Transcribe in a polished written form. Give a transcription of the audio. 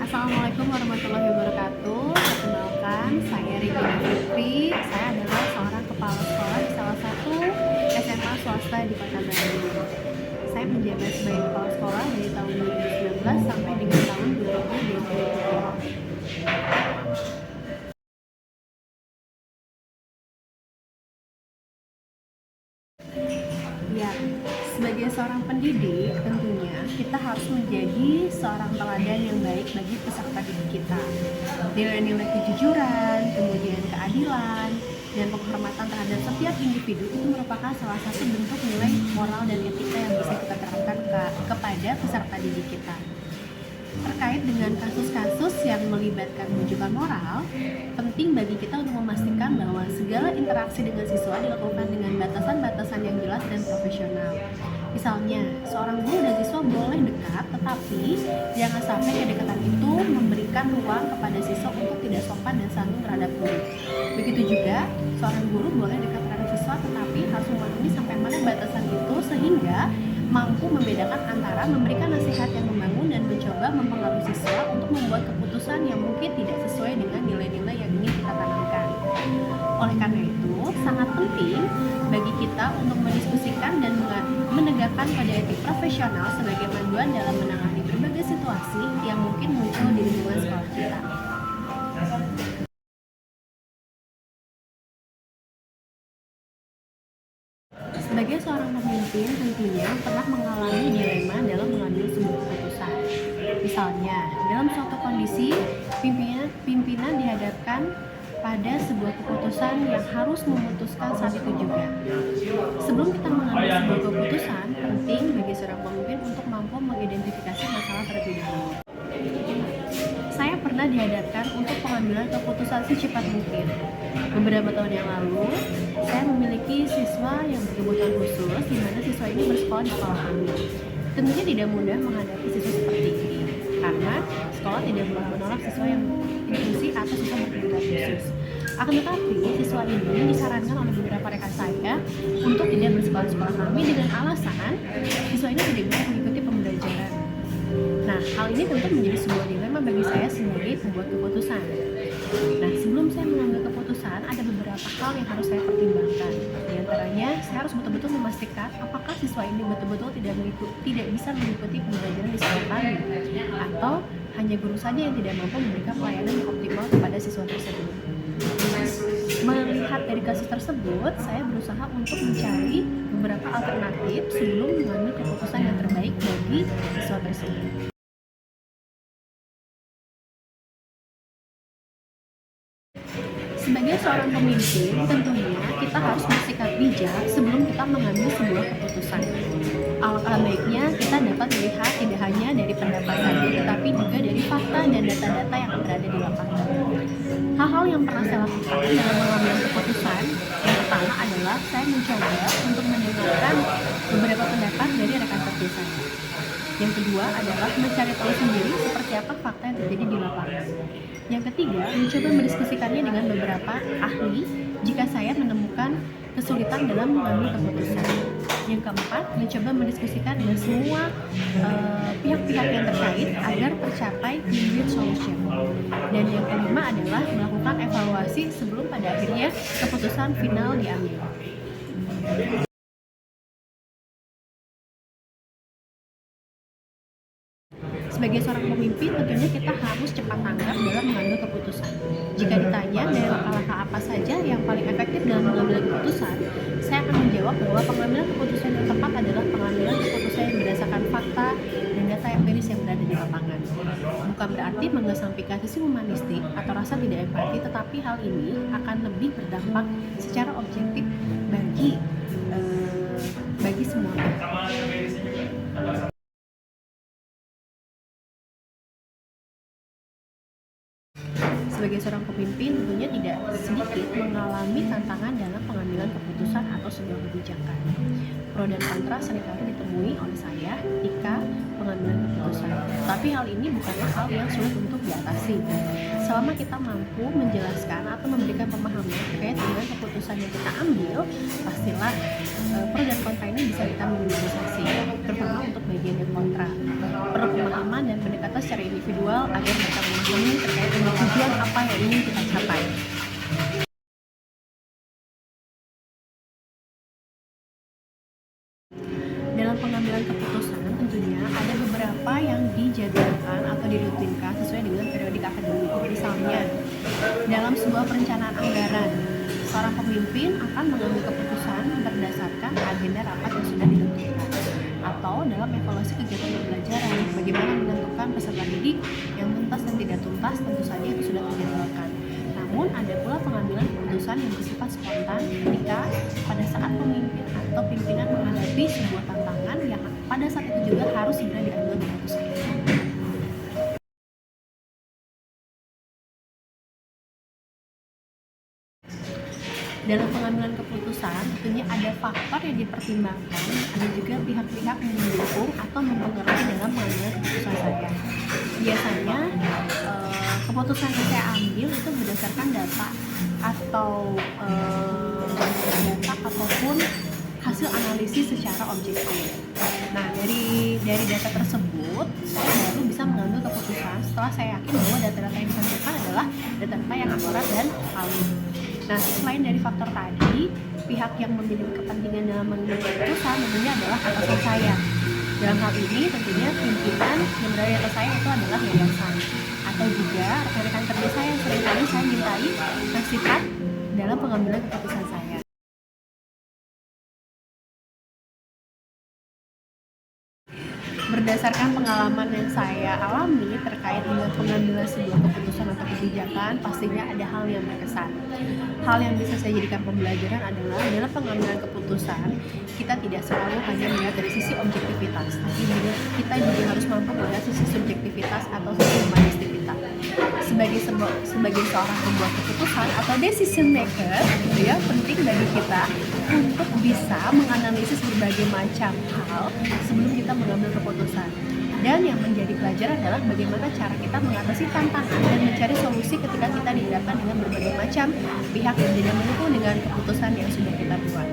Assalamualaikum warahmatullahi wabarakatuh. Perkenalkan, saya Regina Fitri. Saya adalah seorang kepala sekolah di salah satu SMA swasta di Kota Bandung. Saya menjabat sebagai kepala sekolah dari tahun 2019 sampai dengan tahun 2023. Ya, sebagai seorang pendidik, tentunya kita harus menjadi seorang teladan yang baik bagi peserta didik kita. Nilai-nilai kejujuran, kemudian keadilan, dan penghormatan terhadap setiap individu itu merupakan salah satu bentuk nilai moral dan etika yang bisa kita terapkan kepada peserta didik kita. Terkait dengan kasus-kasus yang melibatkan rujukan moral, penting bagi kita untuk memastikan bahwa segala interaksi dengan siswa dilakukan dengan batasan-batasan yang jelas dan profesional. Misalnya, seorang guru dan siswa boleh dekat, tetapi jangan sampai kedekatan itu memberikan ruang kepada siswa untuk tidak sopan dan santun terhadap guru. Begitu juga, seorang guru boleh dekat terhadap siswa, tetapi harus memahami sampai mana batasan itu sehingga mampu membedakan antara memberikan nasihat yang membangun dan mencoba mempengaruhi siswa untuk membuat keputusan yang mungkin tidak sesuai dengan nilai-nilai yang ingin kita tanamkan. Oleh karena itu, sangat penting bagi kita untuk mendiskusikan dan menegakkan kode etik profesional sebagai panduan dalam menangani berbagai situasi yang mungkin muncul di lingkungan sekolah kita. Sebagai seorang pemimpin, tentunya pernah mengalami dilema dalam mengambil sebuah keputusan. Misalnya, dalam suatu kondisi, pimpinan dihadapkan pada sebuah keputusan yang harus memutuskan saat itu juga. Sebelum kita mengambil sebuah keputusan, penting bagi seorang pemimpin untuk mampu mengidentifikasi masalah terlebih dahulu. Saya pernah dihadapkan untuk pengambilan keputusan secepat mungkin. Beberapa tahun yang lalu, saya memiliki siswa yang berkebutuhan khusus, di mana siswa ini bersekolah di sekolah kami. Tentunya tidak mudah menghadapi siswa seperti ini, karena sekolah tidak boleh menolak siswa yang inklusi atau siswa berkebutuhan khusus. Akan tetapi, siswa ini disarankan oleh beberapa rekan saya untuk tidak bersekolah di sekolah kami dengan alasan siswa ini tidak bisa mengikuti pembelajaran. Nah, hal ini tentu menjadi sebuah dilema bagi saya sebagai pembuat keputusan. Nah, sebelum saya mengambil keputusan, ada beberapa hal yang harus saya pertimbangkan. Di antaranya, saya harus betul-betul memastikan apakah siswa ini betul-betul tidak bisa mengikuti pembelajaran di sekolah kami, atau hanya guru saja yang tidak mampu memberikan pelayanan yang optimal kepada siswa tersebut. Melihat dari kasus tersebut, saya berusaha untuk mencari beberapa alternatif sebelum mengambil keputusan yang terbaik bagi siswa tersebut. Sebagai seorang pemimpin, tentunya kita harus bersikap bijak sebelum kita mengambil sebuah keputusan. Alangkah baiknya kita dapat melihat tidak hanya dari pendapat saja, tetapi juga dari fakta dan data-data yang berada di lapangan. Hal-hal yang pernah saya lakukan dalam mengambil keputusan, yang pertama adalah saya mencoba untuk mendengarkan beberapa pendapat dari rekan kerja saya. Yang kedua adalah mencari tahu sendiri seperti apa fakta yang terjadi di lapangan. Yang ketiga, mencoba mendiskusikannya dengan beberapa ahli jika saya menemukan kesulitan dalam mengambil keputusan. Yang keempat, mencoba mendiskusikan dengan semua pihak-pihak yang terkait agar tercapai win-win solution. Dan yang kelima adalah melakukan evaluasi sebelum pada akhirnya keputusan final diambil. Sebagai seorang pemimpin, tentunya kita harus cepat tanggap dalam mengambil keputusan. Jika ditanya dari langkah-langkah apa saja yang paling efektif dalam mengambil keputusan, saya akan menjawab bahwa pengambilan keputusan yang tepat adalah pengambilan keputusan yang berdasarkan fakta dan data empiris yang berada di lapangan. Bukan berarti mengesampingkan sisi humanistik atau rasa tidak empati, tetapi hal ini akan lebih berdampak secara objektif bagi semua pihak. Sebagai seorang pemimpin, tentunya tidak sedikit mengalami tantangan dalam pengambilan keputusan atau sebuah kebijakan. Pro dan kontra seringkali ditemui oleh saya ketika pengambilan keputusan. Tapi hal ini bukanlah hal yang sulit untuk diatasi. selama kita mampu menjelaskan atau memberikan pemahaman terkait dengan keputusan yang kita ambil, pastilah pro dan kontra ini bisa kita minimalisasi, terutama untuk bagian yang kontra. Perlu pemahaman dan pendekatan secara individual agar kita memahami terkait dengan tujuan apa yang ingin kita capai. Dalam pengambilan keputusan tentunya ada beberapa yang dijadwalkan atau dirutinkan sesuai dengan periodik akademik. Misalnya, dalam sebuah perencanaan anggaran, seorang pemimpin akan mengambil keputusan berdasarkan agenda rapat yang sudah ditentukan. Atau dalam evaluasi kegiatan pembelajaran, bagaimana menentukan peserta didik yang tuntas dan tidak tuntas, tentu saja itu sudah dijadwalkan. Namun ada pula pengambilan keputusan yang bersifat spontan ketika pada saat pemimpin atau pimpinan menghadapi sebuah tantangan yang pada saat itu juga harus segera diambil keputusan. Dalam pengambilan keputusan, tentunya ada faktor yang dipertimbangkan, ada juga pihak-pihak yang mendukung atau mempengaruhi dalam pengambilan keputusan saya. Biasanya, keputusan yang saya ambil itu berdasarkan data ataupun hasil analisis secara objektif. Nah, dari data tersebut, saya baru bisa mengambil keputusan setelah saya yakin bahwa data-data yang ditampilkan adalah data-data yang akurat dan valid. Nah, selain dari faktor tadi, pihak yang memiliki kepentingan dalam mengambil keputusan tentunya adalah atasan saya. Dalam hal ini tentunya pimpinan yang berada di atas saya itu adalah yayasan atau juga rekan-rekan kerja saya yang seringkali saya mintai nasihat dalam pengambilan keputusan saya. Berdasarkan pengalaman yang saya alami terkait dengan pengambilan sebuah keputusan atau kebijakan, pastinya ada hal yang berkesan. Hal yang bisa saya jadikan pembelajaran adalah dalam pengambilan keputusan, kita tidak selalu hanya melihat dari sisi objektivitas, tapi juga kita juga harus mampu melihat sisi subjektivitas atau sisi humanistivitas. Sebagai seorang pembuat keputusan atau decision maker, gitu ya, penting bagi kita untuk bisa menganalisis berbagai macam hal sebelum kita mengambil keputusan. Dan yang menjadi pelajaran adalah bagaimana cara kita mengatasi tantangan dan mencari solusi ketika kita dihadapkan dengan berbagai macam pihak yang tidak mendukung dengan keputusan yang sudah kita buat.